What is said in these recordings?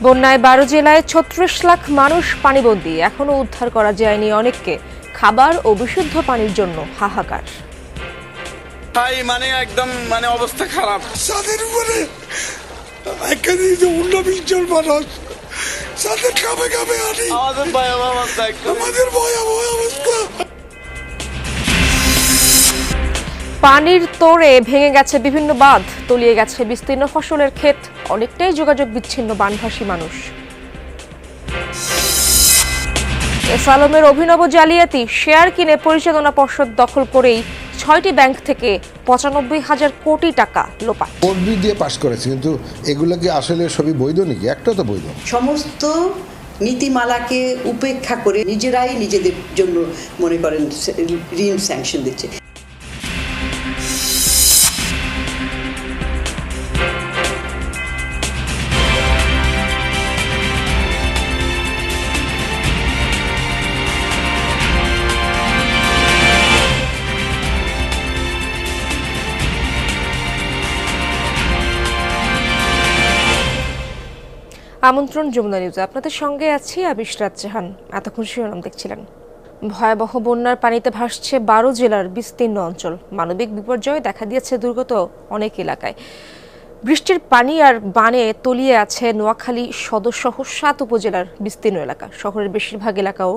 বন্যায় ১২ জেলায় ৩৬ লাখ মানুষ পানিবন্দী। এখনো উদ্ধার করা যায়নি অনেককে। খাবার ও বিশুদ্ধ পানির জন্য হাহাকার। একদম অবস্থা খারাপ। সাদের উপরে এখানে ১৯ জন মানুষ সাদের কামে কামে আনি আমাদের ভয়াবহ অবস্থা। পানির তোড়ে ভেঙে গেছে বিভিন্ন বাঁধ, তলিয়ে গেছে বিস্তীর্ণ ফসলের ক্ষেত, অনেকটাই যোগাযোগ বিচ্ছিন্ন বানভাসী মানুষ। এস আলমের অভিনব জালিয়াতি, শেয়ার কিনে পরিচালনা পর্ষদ দখল করেই ৬টি ব্যাংক থেকে ৯৫,০০০ কোটি টাকা লোপাট। পদবি দিয়ে পাশ করেছে, কিন্তু এগুলো কি আসলে সবই বৈধ নাকি? একটা তো বৈধ। সমস্ত নীতিমালাকে উপেক্ষা করে নিজেরাই নিজেদের জন্য মনে করেন ঋণ স্যাংশন দিচ্ছে। আমন্ত্রণ যমুনা নিউজে, আপনাদের সঙ্গে আছি আমি ইশরাত জাহান। এতক্ষণ শিরোনাম দেখছিলেন। ভয়াবহ বন্যার পানিতে ভাসছে ১২ জেলার বিস্তীর্ণ অঞ্চল। মানবিক বিপর্যয় দেখা দিয়েছে দুর্গত অনেক এলাকায়। বৃষ্টির পানি আর বানে তলিয়ে আছে নোয়াখালী সদর সহ ৭ উপজেলার বিস্তীর্ণ এলাকা। শহরের বেশিরভাগ এলাকাও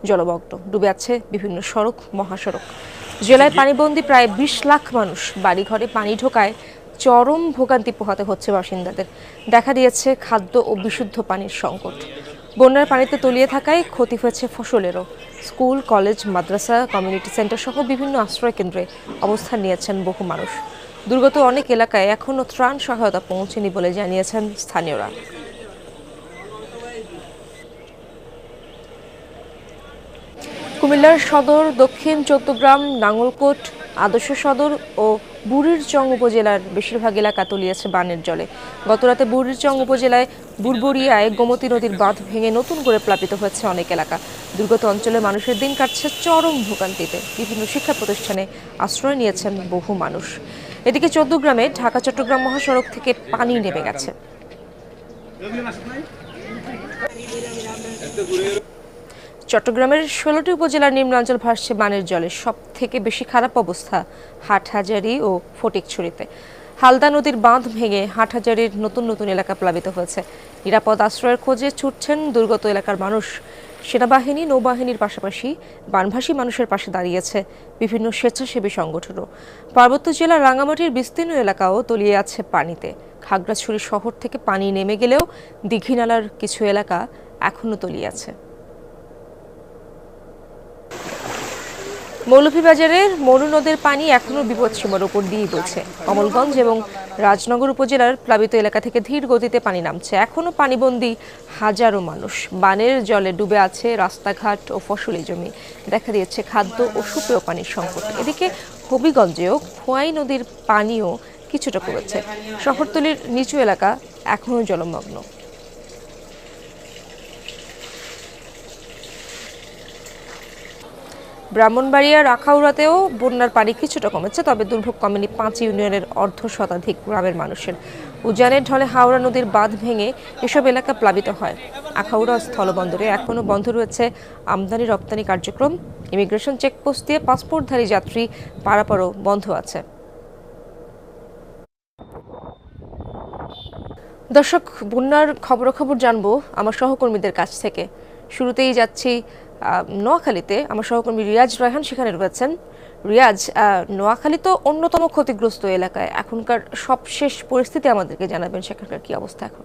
জলমগ্ন, ডুবে আছে বিভিন্ন সড়ক, মহাসড়ক। জেলায় পানিবন্দী প্রায় ২০ লাখ মানুষ। বাড়িঘরে পানি ঢোকায় চরম ভোগান্তি পোহাতে হচ্ছে বাসিন্দাদের। দেখা দিয়েছে খাদ্য ও বিশুদ্ধ পানির সংকট। বন্যার পানিতে তলিয়ে থাকায় ক্ষতি হয়েছে ফসলেরও। স্কুল, কলেজ, মাদ্রাসা, কমিউনিটি সেন্টার সহ বিভিন্ন আশ্রয় কেন্দ্রে অবস্থান নিয়েছেন বহু মানুষ। দুর্গত অনেক এলাকায় এখনও ত্রাণ সহায়তা পৌঁছেনি বলে জানিয়েছেন স্থানীয়রা। কুমিল্লার সদর, দক্ষিণ চৌদ্দগ্রাম, নাঙ্গলকোট, আদর্শ সদর ও বুড়িরচং উপজেলার বেশিরভাগ এলাকা তলিয়েছে বানের জলে। গতরাতে বুড়িরচং উপজেলায় বুড়বুড়িয়ায় গোমতী নদীর বাঁধ ভেঙে নতুন করে প্লাবিত হয়েছে অনেক এলাকা। দুর্গত অঞ্চলে মানুষের দিন কাটছে চরম ভোগান্তিতে। বিভিন্ন শিক্ষা প্রতিষ্ঠানে আশ্রয় নিয়েছেন বহু মানুষ। এদিকে চৌদ্দগ্রামে ঢাকা চট্টগ্রাম মহাসড়ক থেকে পানি নেমে গেছে। চট্টগ্রামের ১৬টি উপজেলার নিম্নাঞ্চল ভাসছে বানের জলে। সব থেকে বেশি খারাপ অবস্থা হাটহাজারী ও ফটিকছড়িতে। হালদা নদীর বাঁধ ভেঙে হাটহাজারীর নতুন নতুন এলাকা প্লাবিত হয়েছে। নিরাপদ আশ্রয়ের খোঁজে ছুটছেন দুর্গত এলাকার মানুষ। সেনাবাহিনী, নৌবাহিনীর পাশাপাশি বানভাসী মানুষের পাশে দাঁড়িয়েছে বিভিন্ন স্বেচ্ছাসেবী সংগঠনও। পার্বত্য জেলার রাঙামাটির বিস্তীর্ণ এলাকাও তলিয়ে আছে পানিতে। খাগড়াছড়ি শহর থেকে পানি নেমে গেলেও দীঘিনালার কিছু এলাকা এখনও তলিয়ে আছে। মৌলভীবাজারের মনু নদের পানি এখনও বিপদসীমার উপর দিয়ে বইছে। কমলগঞ্জ এবং রাজনগর উপজেলার প্লাবিত এলাকা থেকে ধীর গতিতে পানি নামছে। এখনও পানিবন্দী হাজারো মানুষ। বানের জলে ডুবে আছে রাস্তাঘাট ও ফসলি জমি। দেখা দিয়েছে খাদ্য ও সুপেয় পানির সংকট। এদিকে হবিগঞ্জেও খোয়াই নদীর পানিও কিছুটা কমেছে। শহরতলির নিচু এলাকা এখনও জলমগ্ন। ব্রাহ্মণবাড়িয়ার আখাউড়াতেও বন্যার পানি কিছুটা কমেছে, তবে দুর্ভোগ কমেনি ৫ ইউনিয়নের অর্ধশতাধিক গ্রামের মানুষের। উজানের ঢলে হাওড়া নদীর বাঁধ ভেঙে এসব এলাকা প্লাবিত হয়। আখাউড়া স্থলবন্দরে এখনও বন্ধ রয়েছে আমদানি রপ্তানি কার্যক্রম। ইমিগ্রেশন চেকপোস্ট দিয়ে পাসপোর্টধারী যাত্রী পারাপারও বন্ধ আছে। দর্শক, বন্যার খবরাখবর জানবো আমার সহকর্মীদের কাছ থেকে। শুরুতেই যাচ্ছি নোয়াখালীতে। আমার সহকর্মী রিয়াজ রায়হান সেখানে রয়েছেন। রিয়াজ, নোয়াখালী তো অন্যতম ক্ষতিগ্রস্ত এলাকায়। এখনকার সবশেষ পরিস্থিতি আমাদেরকে জানাবেন, সেখানকার কি অবস্থা এখন?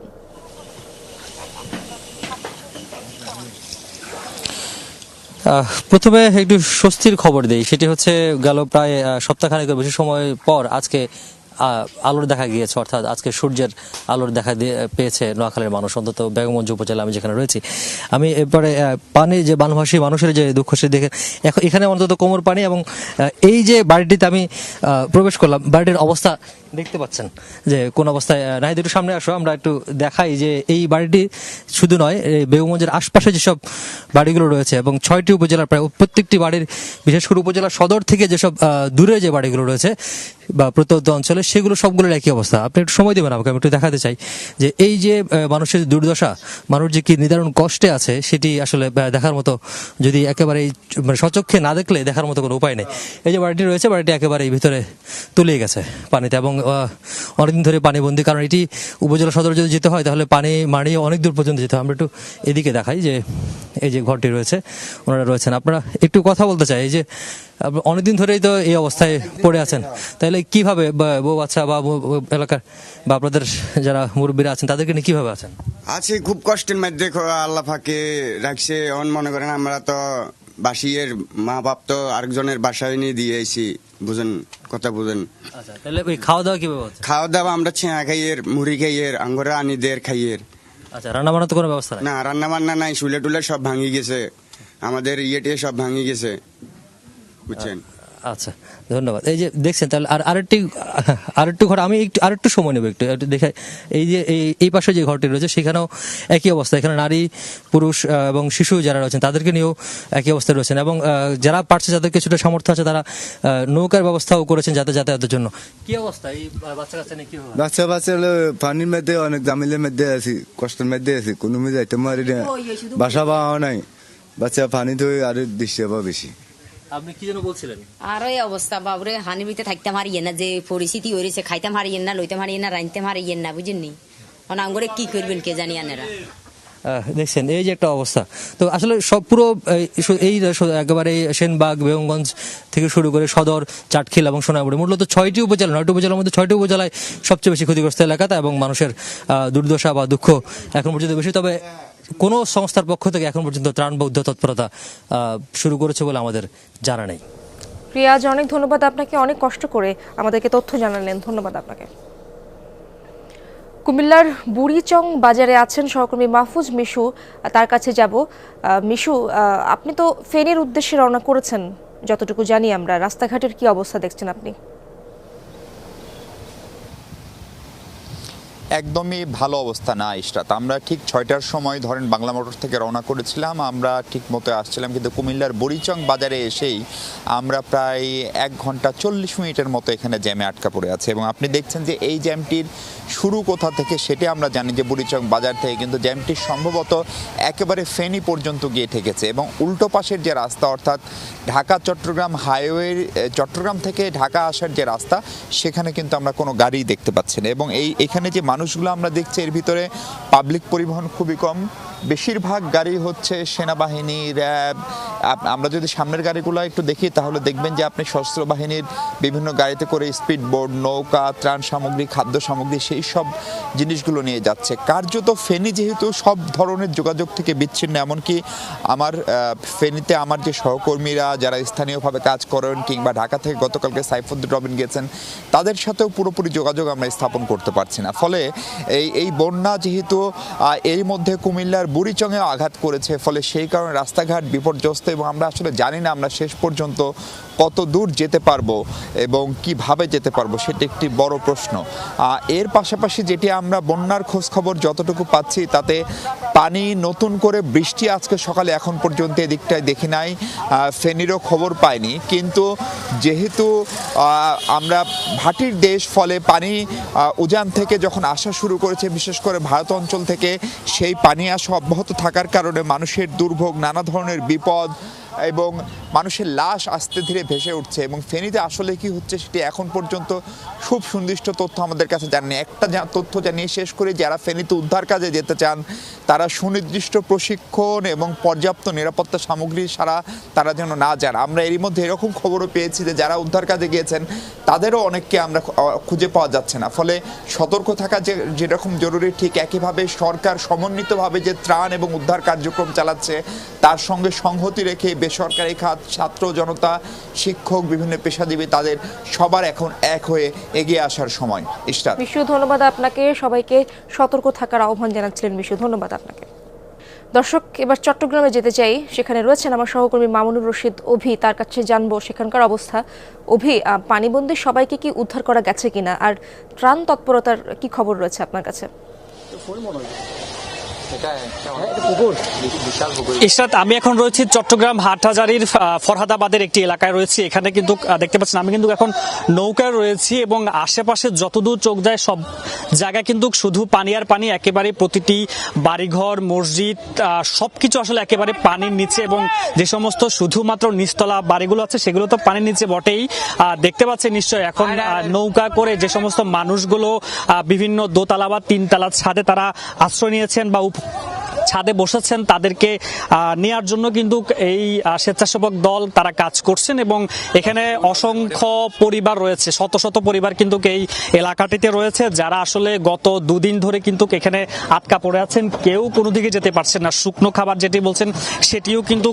প্রথমে একটু স্বস্তির খবর দেই। সেটি হচ্ছে গেল প্রায় সপ্তাহখানেকের বেশি সময় পর আজকে আলোর দেখা গিয়েছে, অর্থাৎ আজকে সূর্যের আলোর দেখা পেয়েছে নোয়াখালীর মানুষ, অন্তত বেগমগঞ্জ উপজেলা আমি যেখানে রয়েছি। আমি এরপরে পানি যে বানভাসী মানুষের যে দুঃখ সে দেখে এখানে অন্তত কোমর পানি। এবং এই যে বাড়িটিতে আমি প্রবেশ করলাম, বাড়িটির অবস্থা দেখতে পাচ্ছেন যে কোন অবস্থায় নাহিদ একটু সামনে আসো, আমরা একটু দেখাই যে এই বাড়িটি শুধু নয়, এই বেগমগঞ্জের আশপাশে যেসব বাড়িগুলো রয়েছে এবং 6টি উপজেলার প্রায় প্রত্যেকটি বাড়ির, বিশেষ করে উপজেলা সদর থেকে যেসব দূরে যে বাড়িগুলো রয়েছে বা প্রত্যন্ত অঞ্চলে, সেগুলো সবগুলোর একই অবস্থা। আপনি একটু সময় দেবেন আমাকে, আমি একটু দেখাতে চাই যে এই যে মানুষের দুর্দশা, মানুষ যে কি নিদারুণ কষ্টে আছে সেটি আসলে দেখার মতো, যদি একেবারে মানে সচক্ষে না দেখলে দেখার মতো কোনো উপায় নেই। এই যে বাড়িটি রয়েছে, বাড়িটি একেবারে ভিতরে তলিয়ে গেছে পানিতে এবং অনেকদিন ধরে পানিবন্দী, কারণ এটি উপজেলা সদর যদি যেতে হয় তাহলে পানি মারিয়ে অনেক দূর পর্যন্ত যেতে হয়। আমরা একটু এদিকে দেখাই যে এই যে ঘরটি রয়েছে, ওনারা রয়েছেন, আপনারা একটু কথা বলতে চাই। এই যে অনেকদিন ধরেই তো এই অবস্থায় পড়ে আছেন, তাহলে কিভাবে বউ বাচ্চা বা এলাকার বা আপনাদের যারা মুরব্বীরা আছেন তাদেরকে নিয়ে কিভাবে আছেন? আছি খুব কষ্টের মধ্যে, আল্লাহ ফাঁকে রাখছে। মনে করেন আমরা তো বাসিয়ের মা বাপ তো আরেকজনের বাসায় নিয়ে দিয়েছি, বুঝেন কথা বুঝেন। আচ্ছা, তাহলে ওই খাওয়া দাওয়া কিভাবে হচ্ছে? খাওয়া দাওয়া আমরা ছেঁয়া খাইয়ের, মুড়ি খাইয়ের, আঙ্গরে আনিদের খাইয়ের। আচ্ছা, রান্না বান্না তো কোনো ব্যবস্থা নেই? না, রান্না বান্না নাই, চুলে টুলে সব ভাঙি গেছে, আমাদের ইয়ে সব ভাঙি গেছে, বুঝছেন। আচ্ছা, ধন্যবাদ। এই যে দেখছেন, তাহলে আরেকটু ঘর আমি আরেকটু সময় নেব একটু দেখে। এই যে এই পাশে যে ঘরটি রয়েছে সেখানেও একই অবস্থা, এখানে নারী পুরুষ এবং শিশু যারা রয়েছেন তাদেরকে নিয়েও একই অবস্থায় রয়েছেন এবং যারা পারছে, যাদের কিছুটা সামর্থ্য আছে, তারা নৌকার ব্যবস্থাও করেছেন যাতায়াতের জন্য। কি অবস্থা এই বাচ্চা কাচ্চা নিয়ে? কি বাচ্চা পানির মধ্যে অনেক জামিলের মধ্যে আছি, কষ্টের মধ্যে আছি, কোনো যাইতে পারি না, বাসা পাওয়া নাই, বাচ্চা পানি তো আরো দৃশ্য পাওয়া বেশি। আপনি কি যেন বলছিলেন? আর এই অবস্থা বাবরে, হানির ভিতরে থাকতে হারিয়ে না, যে পরিস্থিতি হয়েছে, খাইতে হারিয়ে না, লইতে হারিয়ে না, রাঁধতে হারিয়ে না, বুঝেননি? অনাঙ্গরে কি করবেন কে জানি আনেরা। দেখছেন এই যে একটা অবস্থা। তো আসলে সব পুরো এই একেবারে সেনবাগ, বেগমগঞ্জ থেকে শুরু করে সদর, চাটখিল এবং সোনামুড়ি, মূলত 6টি উপজেলা, 9টি উপজেলার মধ্যে 6টি উপজেলায় সবচেয়ে বেশি ক্ষতিগ্রস্ত এলাকাতে এবং মানুষের দুর্দশা বা দুঃখ এখন পর্যন্ত বেশি। তবে কোনো সংস্থার পক্ষ থেকে এখন পর্যন্ত ত্রাণ বা উদ্ধার তৎপরতা শুরু করেছে বলে আমাদের জানা নেই। রিয়াজ, অনেক ধন্যবাদ আপনাকে, অনেক কষ্ট করে আমাদেরকে তথ্য জানালেন, ধন্যবাদ আপনাকে। কুমিল্লার বুড়িচং বাজারে আছেন সহকর্মী মাহফুজ মিশু, তার কাছে যাব। মিশু, আপনি তো ফেনীর উদ্দেশ্যে রওনা করেছেন, যতটুকু জানি আমরা, রাস্তাঘাটের কি অবস্থা দেখছেন আপনি? একদমই ভালো অবস্থা না ইশরাত। আমরা ঠিক 6টার সময় ধরেন বাংলা মোটর থেকে রওনা করেছিলাম, আমরা ঠিক মতো আসছিলাম, কিন্তু কুমিল্লার বুড়িচং বাজারে এসেই আমরা প্রায় 1 ঘন্টা 40 মিনিটের মতো এখানে জ্যামে আটকা পড়ে আছে। এবং আপনি দেখছেন যে এই জ্যামটির শুরু কোথা থেকে সেটি আমরা জানি যে বুড়িচং বাজার থেকে, কিন্তু জ্যামটি সম্ভবত একেবারে ফেনী পর্যন্ত গিয়ে ঠেকেছে এবং উল্টো পাশের যে রাস্তা, অর্থাৎ ঢাকা চট্টগ্রাম হাইওয়ে, চট্টগ্রাম থেকে ঢাকা আসার যে রাস্তা, সেখানে কিন্তু আমরা কোনো গাড়ি দেখতে পাচ্ছি না। এবং এখানে যে মানুষগুলো আমরা দেখছি, এর ভিতরে পাবলিক পরিবহন খুবই কম, বেশিরভাগ গাড়ি হচ্ছে সেনাবাহিনী, র্যাব। আমরা যদি সামনের গাড়িগুলো একটু দেখি তাহলে দেখবেন যে আপনি সশস্ত্র বাহিনীর বিভিন্ন গাড়িতে করে স্পিড বোট, নৌকা, ত্রাণ সামগ্রী, খাদ্য সামগ্রী, সেই সব জিনিসগুলো নিয়ে যাচ্ছে। কার্যত ফেনী যেহেতু সব ধরনের যোগাযোগ থেকে বিচ্ছিন্ন, এমনকি আমার ফেনীতে আমার যে সহকর্মীরা যারা স্থানীয়ভাবে কাজ করেন কিংবা ঢাকা থেকে গতকালকে সাইফুদ্দিন রবিন গেছেন, তাদের সাথেও পুরোপুরি যোগাযোগ আমরা স্থাপন করতে পারছি না। ফলে এই বন্যা যেহেতু এর মধ্যে কুমিল্লার বুড়িচংয়ে আঘাত করেছে, ফলে সেই কারণে রাস্তাঘাট বিপর্যস্ত এবং আমরা আসলে জানি না আমরা শেষ পর্যন্ত কত দূর যেতে পারবো এবং কিভাবে যেতে পারবো, সেটা একটি বড় প্রশ্ন। এর পাশাপাশি যেটি আমরা বন্যার খোঁজ খবর যতটুকু পাচ্ছি, তাতে পানি, নতুন করে বৃষ্টি আজকে সকালে এখন পর্যন্ত এদিকটায় দেখি নাই, ফেনীরও খবর পাইনি। কিন্তু যেহেতু আমরা ভাটির দেশ, ফলে পানি উজান থেকে যখন আসা শুরু করেছে, বিশেষ করে ভারত অঞ্চল থেকে, সেই পানি আসা অব্যাহত থাকার কারণে মানুষের দুর্ভোগ, নানা ধরনের বিপদ এবং মানুষের লাশ আস্তে ধীরে ভেসে উঠছে। এবং ফেনীতে আসলে কি হচ্ছে সেটি এখন পর্যন্ত খুব সুনির্দিষ্ট তথ্য আমাদের কাছে জানেনি। একটা তথ্য জানিয়ে শেষ করে, যারা ফেনীতে উদ্ধার কাজে যেতে চান তারা সুনির্দিষ্ট প্রশিক্ষণ এবং পর্যাপ্ত নিরাপত্তা সামগ্রী ছাড়া তারা যেন না যান। আমরা এরই মধ্যে এরকম খবরও পেয়েছি যে যারা উদ্ধার কাজে গিয়েছেন তাদেরও অনেককে আমরা খুঁজে পাওয়া যাচ্ছে না। ফলে সতর্ক থাকা যেরকম জরুরি, ঠিক একইভাবে সরকার সমন্বিতভাবে যে ত্রাণ এবং উদ্ধার কার্যক্রম চালাচ্ছে, তার সঙ্গে সংহতি রেখে বেসরকারি খাত, ছাত্র জনতা, শিক্ষক, বিভিন্ন পেশাজীবী, তাদের সবার এখন এক হয়ে এগিয়ে আসার সময়। ইশরাত, মিশু, ধন্যবাদ আপনাকে। সবাইকে সতর্ক থাকার আহ্বান জানাচ্ছিলেন মিশু, ধন্যবাদ আপনাকে। দর্শক, এবার চট্টগ্রামে যেতে চাই। সেখানে রয়েছেন আমার সহকর্মী মামুনুর রশিদ অভি, তার কাছে জানবো সেখানকার অবস্থা। অভি, পানিবন্দী সবাইকে কি উদ্ধার করা গেছে কিনা, আর ত্রাণ তৎপরতার কি খবর রয়েছে আপনার কাছে? ইশরাত, আমি এখন রয়েছি চট্টগ্রাম হাটহাজারীর ফরহাদাবাদের একটি এলাকায় রয়েছি। এখানে কিন্তু দেখতে পাচ্ছেন আমি কিন্তু এখন নৌকায় রয়েছি এবং আশেপাশে যতদূর চোখ যায় সব জায়গায় কিন্তু শুধু পানি আর পানি। একেবারে প্রতিটি বাড়িঘর, মসজিদ সবকিছু আসলে একেবারে পানির নিচে, এবং যে সমস্ত শুধুমাত্র নিচতলা বাড়িগুলো আছে সেগুলো তো পানির নিচে বটেই। দেখতে পাচ্ছেন নিশ্চয়ই এখন নৌকা করে যে সমস্ত মানুষগুলো বিভিন্ন দোতলা বা তিনতলা ছাদে তারা আশ্রয় নিয়েছেন বা ছাদে বসেছেন, তাদেরকে নেয়ার জন্য কিন্তু এই স্বেচ্ছাসেবক দল তারা কাজ করছেন। এবং এখানে অসংখ্য পরিবার রয়েছে, শত শত পরিবার কিন্তু এই এলাকাটিতে রয়েছে, যারা আসলে গত দুদিন ধরে কিন্তু এখানে আটকা পড়ে আছেন। কেউ কোনো দিকে যেতে পারছেন না। শুকনো খাবার যেটি বলছেন সেটিও কিন্তু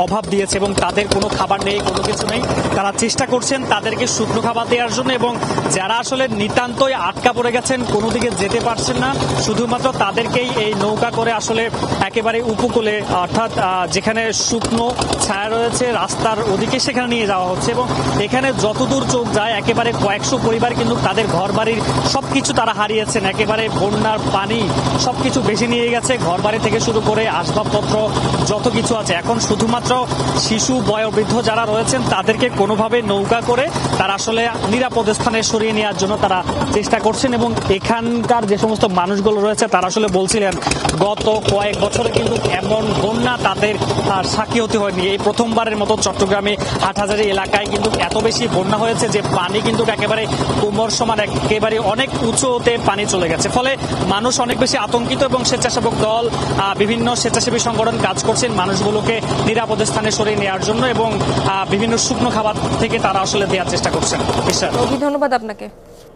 অভাব দিয়েছে এবং তাদের কোনো খাবার নেই, কোনো কিছু নেই। তারা চেষ্টা করছেন তাদেরকে শুকনো খাবার দেওয়ার জন্য, এবং যারা আসলে নিতান্তই আটকা পড়ে গেছেন, কোনো দিকে যেতে পারছেন না, শুধুমাত্র তাদেরকেই এই নৌকা করে আসলে একেবারে উপকূলে, অর্থাৎ যেখানে শুকনো ছায়া রয়েছে রাস্তার ওদিকে, সেখানে নিয়ে যাওয়া হচ্ছে। এবং এখানে যতদূর চোখ যায় একেবারে কয়েকশো পরিবার কিন্তু তাদের ঘর বাড়ির সবকিছু তারা হারিয়েছেন। একেবারে বন্যার পানি সবকিছু বেশি নিয়ে গেছে, ঘর বাড়ি থেকে শুরু করে আসবাবপত্র যত কিছু আছে। এখন শুধুমাত্র শিশু, বয়োবৃদ্ধ যারা রয়েছেন তাদেরকে কোনোভাবে নৌকা করে তারা আসলে নিরাপদ স্থানে সরিয়ে নেওয়ার জন্য তারা চেষ্টা করছেন। এবং এখানকার যে সমস্ত মানুষগুলো রয়েছে তারা আসলে বলছিলেন গত কয়েক বছরে কিন্তু এমন বন্যা তাদের সাক্ষী হতে হয়নি। এই প্রথমবারের মতো চট্টগ্রামে হাটহাজারী এলাকায় কিন্তু এত বেশি বন্যা হয়েছে যে পানি কিন্তু একেবারে কোমর সমান, একেবারে অনেক উঁচুতে পানি চলে গেছে। ফলে মানুষ অনেক বেশি আতঙ্কিত এবং স্বেচ্ছাসেবক দল, বিভিন্ন স্বেচ্ছাসেবী সংগঠন কাজ করছেন মানুষগুলোকে নিরাপদ স্থানে সরিয়ে নেওয়ার জন্য, এবং বিভিন্ন শুকনো খাবার থেকে তারা আসলে দেওয়ার চেষ্টা করছেন। ধন্যবাদ আপনাকে।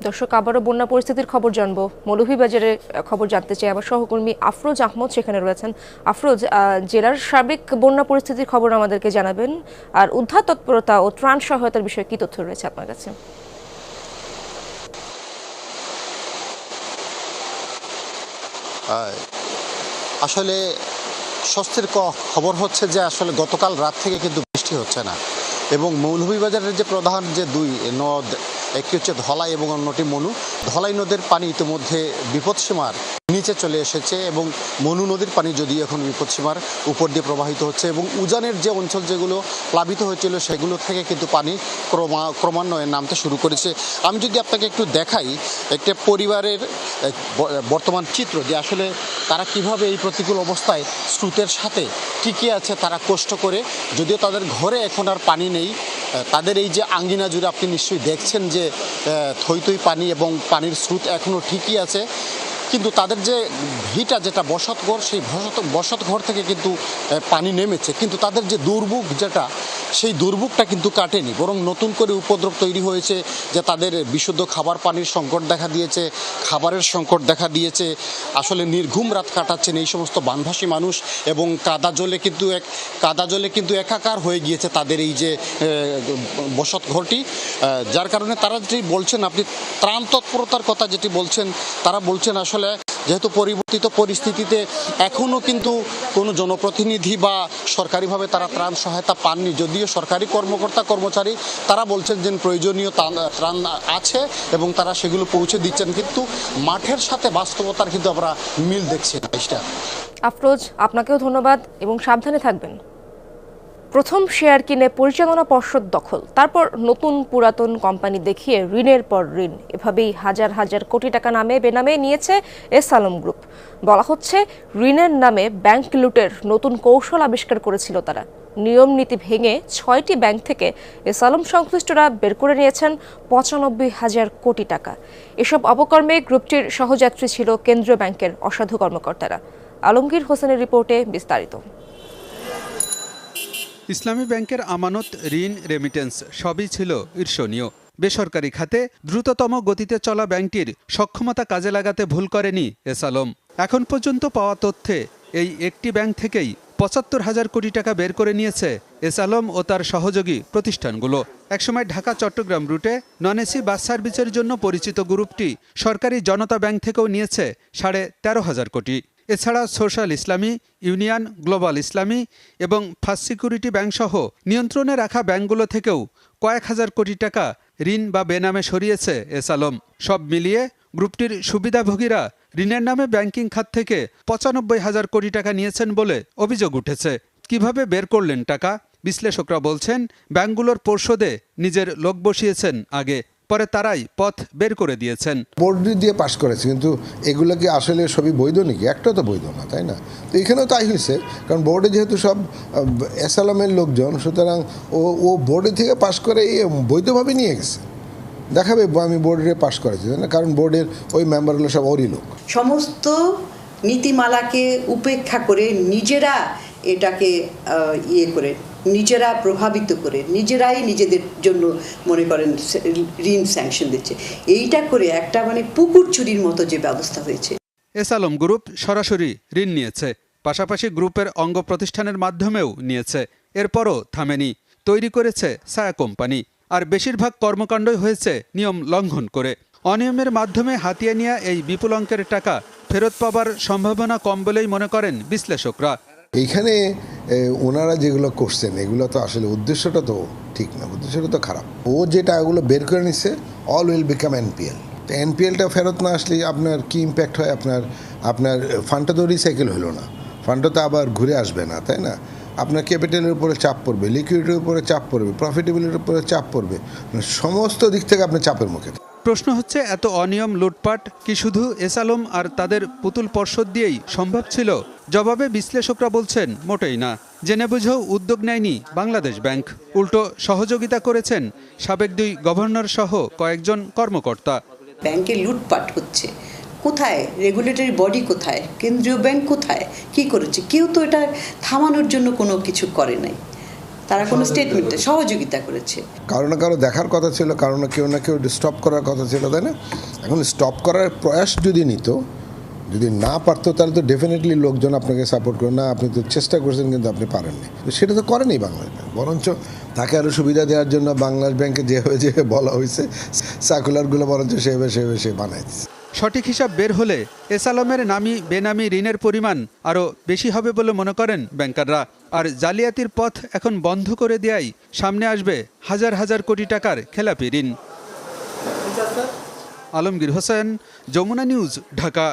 দর্শক, আবারও বন্যা পরিস্থিতির খবর জানবো। মৌলভীবাজারের খবর জানতে চাই। আমার সহকর্মী আফরোজ আহমদ সেখানে রয়েছেন। আফরোজ, জেলার সার্বিক বন্যা পরিস্থিতির খবর আমাদেরকে জানাবেন, আর উদ্ধার তৎপরতা ও ত্রাণ সহায়তার বিষয়ে কি তথ্য রয়েছে আপনার কাছে? আসলে স্বস্তির খবর হচ্ছে যে আসলে গতকাল রাত থেকে কিন্তু বৃষ্টি হচ্ছে না, এবং মৌলভীবাজারের যে প্রধান যে দুই নদ, একটি হচ্ছে ধলাই এবং অন্যটি মনু। ধলাই নদের পানি ইতিমধ্যে বিপদসীমার নিচে চলে এসেছে, এবং মনু নদীর পানি যদিও এখন বিপদসীমার উপর দিয়ে প্রবাহিত হচ্ছে, এবং উজানের যে অঞ্চল যেগুলো প্লাবিত হয়েছিল সেগুলো থেকে কিন্তু পানি ক্রমান্বয়ে নামতে শুরু করেছে। আমি যদি আপনাকে একটু দেখাই একটা পরিবারের বর্তমান চিত্র, যে আসলে তারা কিভাবে এই প্রতিকূল অবস্থায় স্রোতের সাথে টিকে আছে, তারা কষ্ট করে, যদিও তাদের ঘরে এখন আর পানি নেই। তাদের এই যে আঙ্গিনা জুড়ে আপনি নিশ্চয়ই দেখছেন যে থই থই পানি, এবং পানির স্রোত এখনও ঠিকই আছে, কিন্তু তাদের যে ভিটা, যেটা বসতঘর, সেই বসতঘর থেকে কিন্তু পানি নেমেছে, কিন্তু তাদের যে দুর্ভোগ যেটা, সেই দুর্ভোগটা কিন্তু কাটেনি, বরং নতুন করে উপদ্রব তৈরি হয়েছে। যে তাদের বিশুদ্ধ খাবার পানির সংকট দেখা দিয়েছে, খাবারের সংকট দেখা দিয়েছে। আসলে নির্ঘুম রাত কাটাচ্ছেন এই সমস্ত বানভাসী মানুষ, এবং কাদা জলে কিন্তু একাকার হয়ে গিয়েছে তাদের এই যে বসতঘরটি, যার কারণে তারা যেটি বলছেন, আপনি ত্রাণ তৎপরতার কথা যেটি বলছেন, তারা বলছেন আসলে যেহেতু পরিবর্তিত পরিস্থিতিতে এখনও কিন্তু কোনো জনপ্রতিনিধি বা সরকারিভাবে তারা ত্রাণ সহায়তা পাননি, যদিও সরকারি কর্মকর্তা কর্মচারী তারা বলছেন যে প্রয়োজনীয় ত্রাণ আছে এবং তারা সেগুলো পৌঁছে দিচ্ছেন, কিন্তু মাঠের সাথে বাস্তবতার কিন্তু আমরা মিল দেখছি না। আফরোজ, আপনাকেও ধন্যবাদ এবং সাবধানে থাকবেন। প্রথম শেয়ার কিনে পরিচালনা পর্ষদ দখল, তারপর নতুন পুরাতন কোম্পানি দেখিয়ে ঋণের পর ঋণ, এভাবেই হাজার হাজার কোটি টাকা নামে বেনামে নিয়েছে এস আলম গ্রুপ। বলা হচ্ছে ঋণের নামে ব্যাংক লুটের নতুন কৌশল আবিষ্কার করেছিল তারা। নিয়ম নীতি ভেঙে 6টি ব্যাংক থেকে এস আলম সংশ্লিষ্টরা বের করে নিয়েছেন 95,000 কোটি টাকা। এসব অপকর্মে গ্রুপটির সহযাত্রী ছিল কেন্দ্রীয় ব্যাংকের অসাধু কর্মকর্তারা। আলমগীর হোসেনের রিপোর্টে বিস্তারিত। ইসলামী ব্যাংকের আমানত, ঋণ, রেমিটেন্স সবই ছিল ঈর্ষণীয়। বেসরকারি খাতে দ্রুততম গতিতে চলা ব্যাংকটির সক্ষমতা কাজে লাগাতে ভুল করেনি এস আলম। এখন পর্যন্ত পাওয়া তথ্যে এই একটি ব্যাংক থেকেই 75,000 কোটি টাকা বের করে নিয়েছে এস আলম ও তার সহযোগী প্রতিষ্ঠানগুলো। একসময় ঢাকা চট্টগ্রাম রুটে নন এসি বাস সার্ভিসের জন্য পরিচিত গ্রুপটি সরকারি জনতা ব্যাংক থেকেও নিয়েছে 13,500 কোটি। এছাড়া সোশ্যাল ইসলামী, ইউনিয়ন, গ্লোবাল ইসলামী এবং ফার্স্ট সিকিউরিটি ব্যাংক সহ নিয়ন্ত্রণে রাখা ব্যাংকগুলো থেকেও কয়েক হাজার কোটি টাকা ঋণ বা বেনামে সরিয়েছে এস আলম। সব মিলিয়ে গ্রুপটির সুবিধাভোগীরা ঋণের নামে ব্যাংকিং খাত থেকে ৯৫,০০০ কোটি টাকা নিয়েছেন বলে অভিযোগ উঠেছে। কিভাবে বের করলেন টাকা? বিশ্লেষকরা বলছেন, ব্যাংকগুলোর পর্ষদে নিজের লোক বসিয়েছেন আগে, পরে তারাই পথ বের করে দিয়েছেন। বোর্ড দিয়ে পাশ করেছে, কিন্তু এগুলো কি আসলে সবই বৈধ নাকি? একটা তো বৈধ না, তাই না? তো এখানেও তাই হয়েছে, কারণ বোর্ডে যেহেতু সব এস আলমের লোকজন, সুতরাং ও বোর্ডে থেকে পাশ করে বৈধভাবে নিয়ে গেছে, দেখাবে আমি বোর্ডে পাশ করেছি, তাই না? কারণ বোর্ডের ওই মেম্বারগুলো সব ওরই লোক। সমস্ত নীতিমালাকে উপেক্ষা করে নিজেরা এটাকে করে নিজেরা প্রভাবিত করে নিজেরাই নিজেদের জন্য মনে করেন ঋণ স্যাংশন দিচ্ছে। এইটা করে একটা মানে পুকুর চুরির মতো যে ব্যবস্থা হয়েছে। এস আলম গ্রুপ সরাসরি ঋণ নিয়েছে, পাশাপাশি গ্রুপের অঙ্গ প্রতিষ্ঠানের মাধ্যমেও নিয়েছে, এরপরও থামেনি। তৈরি করেছে ছায়া কোম্পানি, আর বেশিরভাগ কর্মকাণ্ডই হয়েছে নিয়ম লঙ্ঘন করে। অনিয়মের মাধ্যমে হাতিয়ে নেওয়া এই বিপুল অঙ্কের টাকা ফেরত পাবার সম্ভাবনা কম বলেই মনে করেন বিশ্লেষকরা। এইখানে ওনারা যেগুলো করছেন এগুলো তো আসলে উদ্দেশ্যটা তো ঠিক না, উদ্দেশ্যটা তো খারাপ। ও যে টাকাগুলো বের করে নিচ্ছে, অল উইল বিকাম এনপিএল। তো এনপিএলটা ফেরত না আসলে আপনার কি ইম্প্যাক্ট হয়? আপনার ফান্ডটা তো রিসাইকেল হলো না, ফান্ডটা তো আবার ঘুরে আসবে না, তাই না? আপনার ক্যাপিটালের উপরে চাপ পড়বে, লিকুইডিটির উপরে চাপ পড়বে, প্রফিটেবিলিটির উপরে চাপ পড়বে, সমস্ত দিক থেকে আপনি চাপের মুখে। প্রশ্ন হচ্ছে, এত অনিয়ম লুটপাট কি শুধু এস আলম আর তাদের পুতুল পর্ষদ দিয়েই সম্ভব ছিল? জবাবে বিশ্লেষকরা বলছেন, মোটেই না। জেনে বুঝেও উদ্যোগ নেয়নি বাংলাদেশ ব্যাংক, উল্টো সহযোগিতা করেছেন সাবেক ২ গভর্নর সহ কয়েকজন কর্মকর্তা। ব্যাংকে লুটপাট হচ্ছে, কোথায় রেগুলেটরি বডি, কোথায় কেন্দ্রীয় ব্যাংক, কোথায় কি করেছে? কেউ তো এটা থামানোর জন্য কোনো কিছু করে নাই। তারা কোনো স্টেটমেন্টে সহযোগিতা করেছে। কারো না কারো দেখার কথা ছিল, কারো না কেউ স্টপ করার কথা ছিল, তাই না? এখন স্টপ করার প্রয়াস যদি নিত, যদি না পারতো, তাহলে তো ডেফিনেটলি লোকজন আপনাকে সাপোর্ট করে না, আপনি তো চেষ্টা করছেন কিন্তু আপনি পারেননি। তো সেটা তো করেনি বাংলাদেশ ব্যাংক, বরঞ্চ তাকে আরও সুবিধা দেওয়ার জন্য বাংলাদেশ ব্যাংকে যেভাবে বলা হয়েছে সার্কুলারগুলো বরঞ্চ সেভাবে সে বানাই দিচ্ছে। সঠিক হিসাব বের হলে এস আলমের নামি বেনামি ঋণের পরিমাণ আরও বেশি হবে বলে মনে করেন ব্যাংকাররা। আর জালিয়াতির পথ এখন বন্ধ করে দেয়াই সামনে আসবে হাজার হাজার কোটি টাকার খেলাপি ঋণ। আলমগীর হোসেন, যমুনা নিউজ, ঢাকা।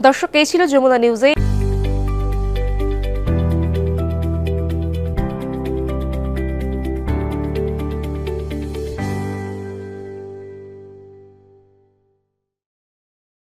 দর্শক, এই ছিল যমুনা নিউজে